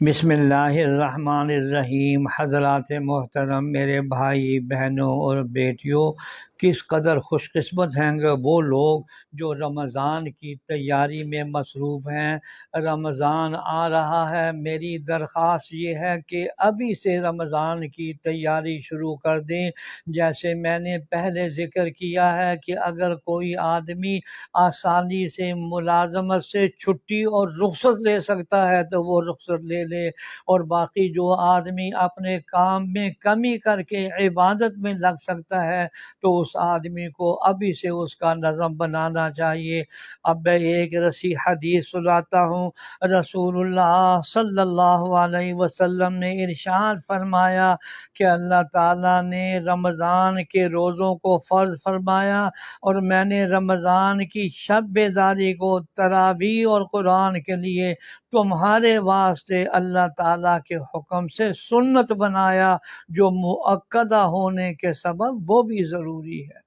بسم اللہ الرحمن الرحیم۔ حضرات محترم، میرے بھائی بہنوں اور بیٹیوں، کس قدر خوش قسمت ہیں گے وہ لوگ جو رمضان کی تیاری میں مصروف ہیں۔ رمضان آ رہا ہے، میری درخواست یہ ہے کہ ابھی سے رمضان کی تیاری شروع کر دیں۔ جیسے میں نے پہلے ذکر کیا ہے کہ اگر کوئی آدمی آسانی سے ملازمت سے چھٹی اور رخصت لے سکتا ہے تو وہ رخصت لے لے، اور باقی جو آدمی اپنے کام میں کمی کر کے عبادت میں لگ سکتا ہے تو اس آدمی کو ابھی سے اس کا نظم بنانا چاہیے۔ اب میں ایک رسی حدیث سناتا ہوں۔ رسول اللہ صلی اللہ علیہ وسلم نے ارشاد فرمایا کہ اللہ تعالیٰ نے رمضان کے روزوں کو فرض فرمایا، اور میں نے رمضان کی شب بیداری کو تراویح اور قرآن کے لیے تمہارے واسطے اللہ تعالیٰ کے حکم سے سنت بنایا، جو مؤکدہ ہونے کے سبب وہ بھی ضروری ہے۔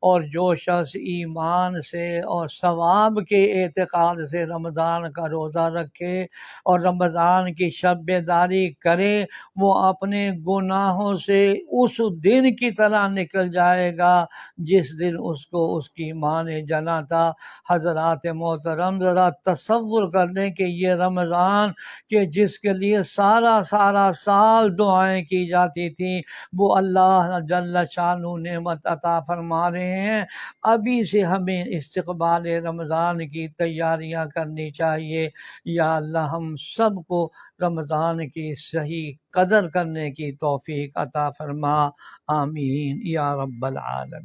اور جو شخص ایمان سے اور ثواب کے اعتقاد سے رمضان کا روزہ رکھے اور رمضان کی شب بیداری کرے، وہ اپنے گناہوں سے اس دن کی طرح نکل جائے گا جس دن اس کو اس کی ماں نے جنا تھا۔ حضرات محترم، ذرا تصور کر لیں کہ یہ رمضان کہ جس کے لیے سارا سال دعائیں کی جاتی تھیں، وہ اللہ جل شانہ نعمت عطا فرما رہے ہیں۔ ابھی سے ہمیں استقبال رمضان کی تیاریاں کرنی چاہیے۔ یا اللہ ہم سب کو رمضان کی صحیح قدر کرنے کی توفیق عطا فرما، آمین یا رب العالمین۔